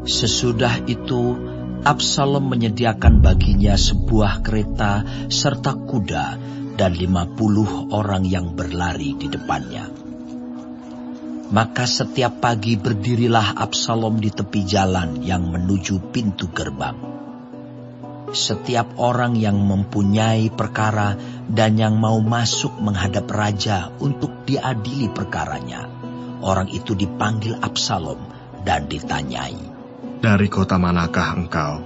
Sesudah itu, Absalom menyediakan baginya sebuah kereta serta kuda dan 50 orang yang berlari di depannya. Maka setiap pagi berdirilah Absalom di tepi jalan yang menuju pintu gerbang. Setiap orang yang mempunyai perkara dan yang mau masuk menghadap raja untuk diadili perkaranya, orang itu dipanggil Absalom dan ditanyai, "Dari kota manakah engkau?"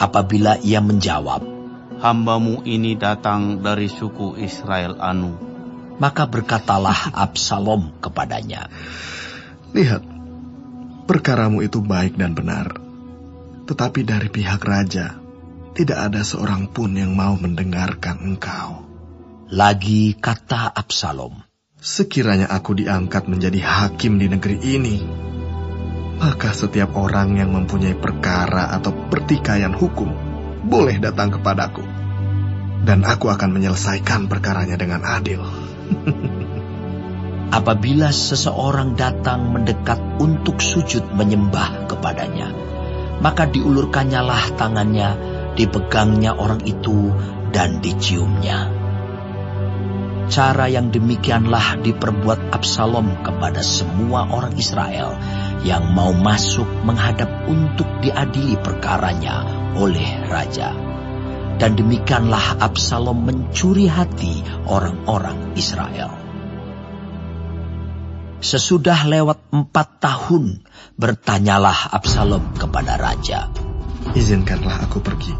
Apabila ia menjawab, "Hambamu ini datang dari suku Israel anu." Maka berkatalah Absalom kepadanya, "Lihat, perkaramu itu baik dan benar. Tetapi dari pihak raja, tidak ada seorang pun yang mau mendengarkan engkau." Lagi kata Absalom, "Sekiranya aku diangkat menjadi hakim di negeri ini, maka setiap orang yang mempunyai perkara atau pertikaian hukum boleh datang kepadaku, dan aku akan menyelesaikan perkaranya dengan adil." Apabila seseorang datang mendekat untuk sujud menyembah kepadanya, maka diulurkannyalah tangannya, dipegangnya orang itu, dan diciumnya. Cara yang demikianlah diperbuat Absalom kepada semua orang Israel yang mau masuk menghadap untuk diadili perkaranya oleh raja. Dan demikianlah Absalom mencuri hati orang-orang Israel. Sesudah lewat 4 tahun, bertanyalah Absalom kepada raja, "Izinkanlah aku pergi,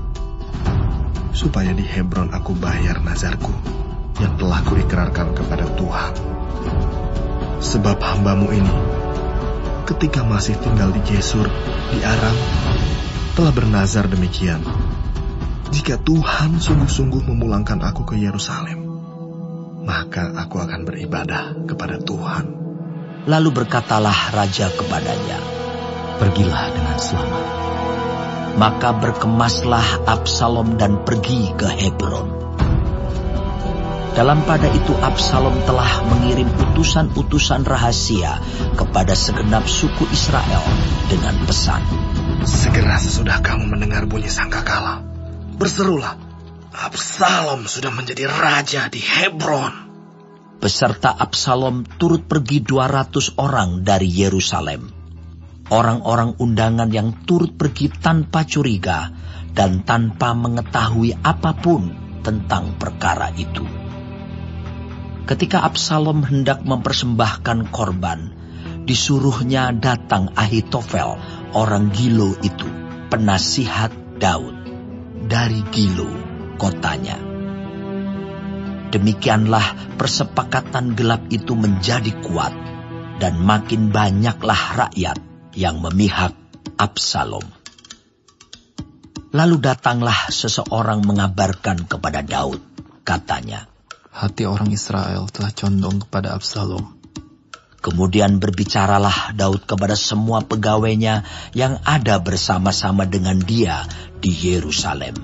supaya di Hebron aku bayar nazarku yang telah kuikrarkan kepada Tuhan. Sebab hambamu ini, ketika masih tinggal di Gesur, di Aram, telah bernazar demikian. Jika Tuhan sungguh-sungguh memulangkan aku ke Yerusalem, maka aku akan beribadah kepada Tuhan." Lalu berkatalah raja kepadanya, "Pergilah dengan selamat." Maka berkemaslah Absalom dan pergi ke Hebron. Dalam pada itu Absalom telah mengirim utusan-utusan rahasia kepada segenap suku Israel dengan pesan, "Segera sesudah kamu mendengar bunyi sangkakala, berserulah, Absalom sudah menjadi raja di Hebron." Beserta Absalom turut pergi 200 orang dari Yerusalem. Orang-orang undangan yang turut pergi tanpa curiga dan tanpa mengetahui apapun tentang perkara itu. Ketika Absalom hendak mempersembahkan korban, disuruhnya datang Ahitofel, orang Gilo itu, penasihat Daud, dari Gilo, kotanya. Demikianlah persepakatan gelap itu menjadi kuat, dan makin banyaklah rakyat yang memihak Absalom. Lalu datanglah seseorang mengabarkan kepada Daud, katanya, "Hati orang Israel telah condong kepada Absalom." Kemudian berbicaralah Daud kepada semua pegawainya yang ada bersama-sama dengan dia di Yerusalem.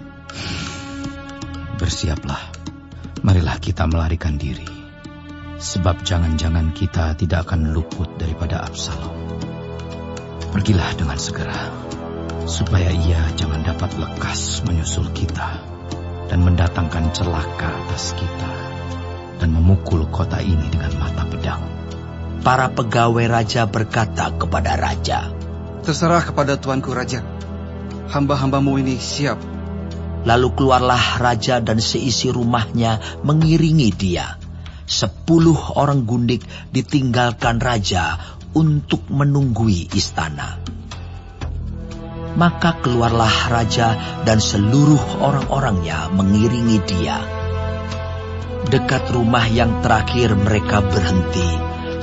"Bersiaplah, marilah kita melarikan diri, sebab jangan-jangan kita tidak akan luput daripada Absalom. Pergilah dengan segera, supaya ia jangan dapat lekas menyusul kita dan mendatangkan celaka atas kita dan memukul kota ini dengan mata pedang." Para pegawai raja berkata kepada raja, "Terserah kepada tuanku raja, hamba-hambamu ini siap." Lalu keluarlah raja dan seisi rumahnya mengiringi dia. 10 orang gundik ditinggalkan raja untuk menunggui istana. Maka keluarlah raja dan seluruh orang-orangnya mengiringi dia. Dekat rumah yang terakhir mereka berhenti,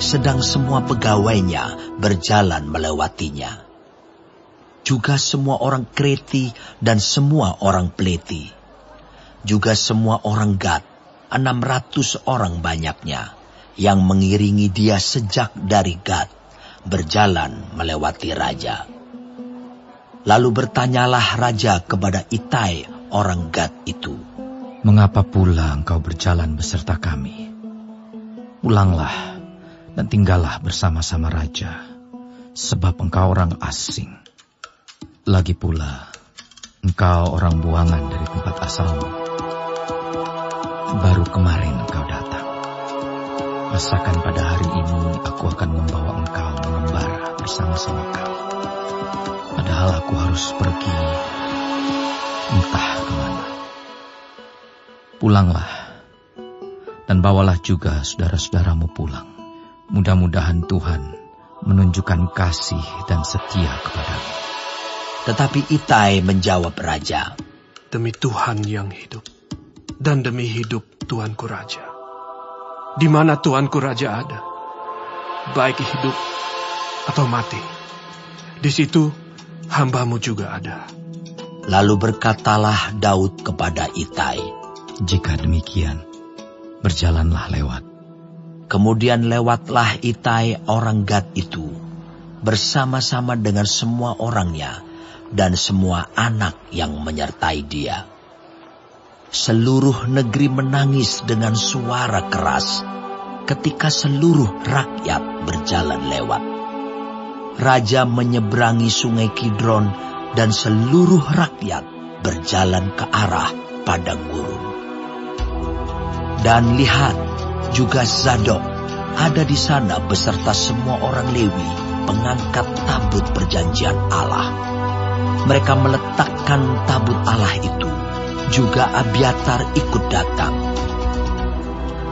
sedang semua pegawainya berjalan melewatinya. Juga semua orang Kreti dan semua orang Pleti. Juga semua orang Gad, 600 orang banyaknya, yang mengiringi dia sejak dari Gad, berjalan melewati raja. Lalu bertanyalah raja kepada Itai, orang Gad itu, "Mengapa pula engkau berjalan beserta kami? Pulanglah dan tinggallah bersama-sama raja, sebab engkau orang asing. Lagi pula, engkau orang buangan dari tempat asalmu. Baru kemarin engkau datang. Masakan pada hari ini aku akan membawa engkau mengembara bersama-sama kami. Padahal aku harus pergi entah kemana. Pulanglah, dan bawalah juga saudara-saudaramu pulang. Mudah-mudahan Tuhan menunjukkan kasih dan setia kepadamu. Tetapi Itai menjawab raja, Demi Tuhan yang hidup, dan demi hidup Tuanku Raja, di mana Tuanku Raja ada, baik hidup atau mati, di situ hambamu juga ada. Lalu berkatalah Daud kepada Itai, Jika demikian, berjalanlah lewat. Kemudian lewatlah Itai orang Gad itu, bersama-sama dengan semua orangnya, dan semua anak yang menyertai dia. Seluruh negeri menangis dengan suara keras ketika seluruh rakyat berjalan lewat. Raja menyeberangi sungai Kidron dan seluruh rakyat berjalan ke arah padang gurun. Dan lihat, juga Zadok ada di sana beserta semua orang Lewi, pengangkat tabut perjanjian Allah. Mereka meletakkan tabut Allah itu, juga Abiatar ikut datang.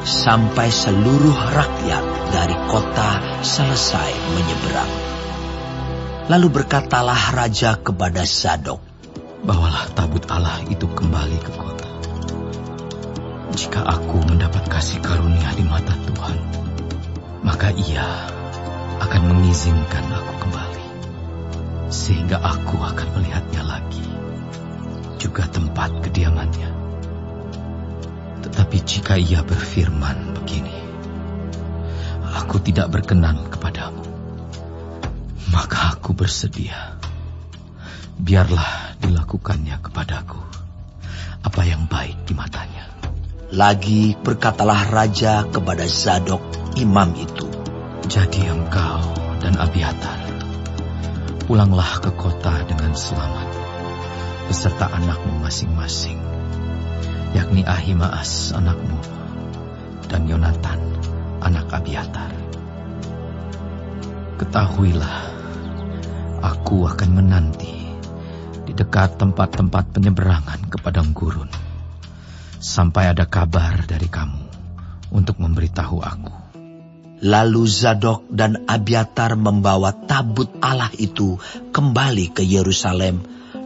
Sampai seluruh rakyat dari kota selesai menyeberang. Lalu berkatalah raja kepada Zadok, Bawalah tabut Allah itu kembali ke kota. Jika aku mendapat kasih karunia di mata Tuhan, maka Ia akan mengizinkan aku kembali, sehingga aku akan melihatnya lagi, juga tempat kediamannya. Tetapi jika Ia berfirman begini, Aku tidak berkenan kepadamu, maka aku bersedia. Biarlah dilakukannya kepadaku apa yang baik di matanya. Lagi berkatalah raja kepada Zadok imam itu, Jadi engkau dan Abiatar, pulanglah ke kota dengan selamat, beserta anakmu masing-masing, yakni Ahimaas anakmu, dan Yonatan anak Abiatar. Ketahuilah, aku akan menanti di dekat tempat-tempat penyeberangan ke padang gurun, sampai ada kabar dari kamu untuk memberitahu aku. Lalu Zadok dan Abiatar membawa tabut Allah itu kembali ke Yerusalem,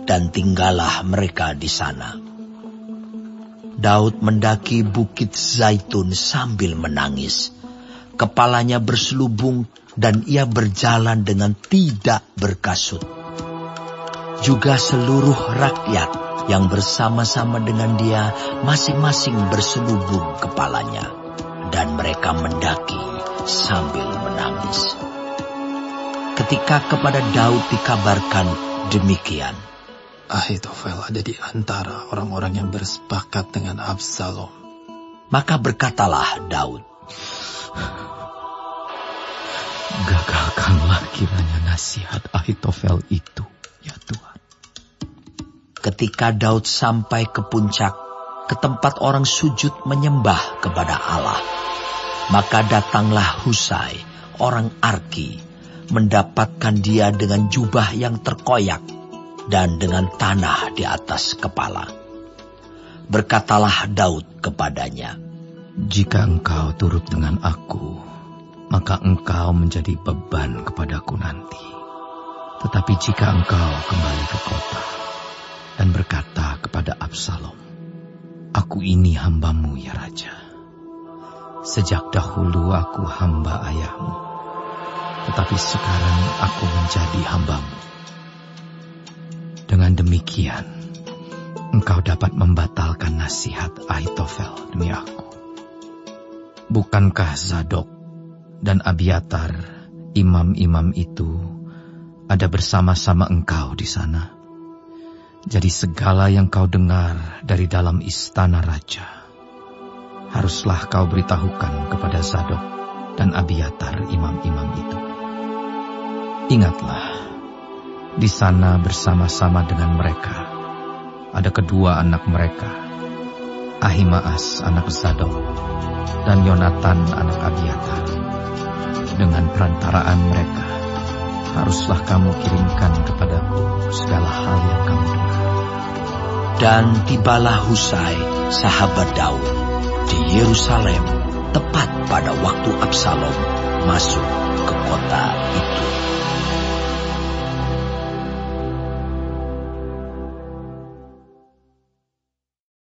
dan tinggallah mereka di sana. Daud mendaki bukit Zaitun sambil menangis. Kepalanya berselubung dan ia berjalan dengan tidak berkasut. Juga seluruh rakyat yang bersama-sama dengan dia masing-masing berselubung kepalanya, dan mereka mendaki sambil menangis. Ketika kepada Daud dikabarkan demikian, Ahitofel ada di antara orang-orang yang bersepakat dengan Absalom. maka berkatalah Daud, Gagalkanlah kiranya nasihat Ahitofel itu, ya Tuhan. ketika Daud sampai ke puncak, ke tempat orang sujud menyembah kepada Allah, maka datanglah Husai, orang Arki, mendapatkan dia dengan jubah yang terkoyak dan dengan tanah di atas kepala. Berkatalah Daud kepadanya, Jika engkau turut dengan aku, maka engkau menjadi beban kepadaku nanti. Tetapi jika engkau kembali ke kota dan berkata kepada Absalom, Aku ini hambamu ya Raja. Sejak dahulu aku hamba ayahmu, tetapi sekarang aku menjadi hambamu. Dengan demikian, engkau dapat membatalkan nasihat Ahitofel demi aku. Bukankah Zadok dan Abiatar, imam-imam itu, ada bersama-sama engkau di sana? Jadi segala yang kau dengar dari dalam istana raja, haruslah kau beritahukan kepada Zadok dan Abiatar, imam-imam itu. Ingatlah, Di sana bersama-sama dengan mereka ada kedua anak mereka, Ahimaas anak Zadok dan Yonatan anak Abiatar. Dengan perantaraan mereka, haruslah kamu kirimkan kepadaku segala hal yang kamu dengar. Dan tibalah Husai, sahabat Daud, di Yerusalem tepat pada waktu Absalom masuk ke kota itu.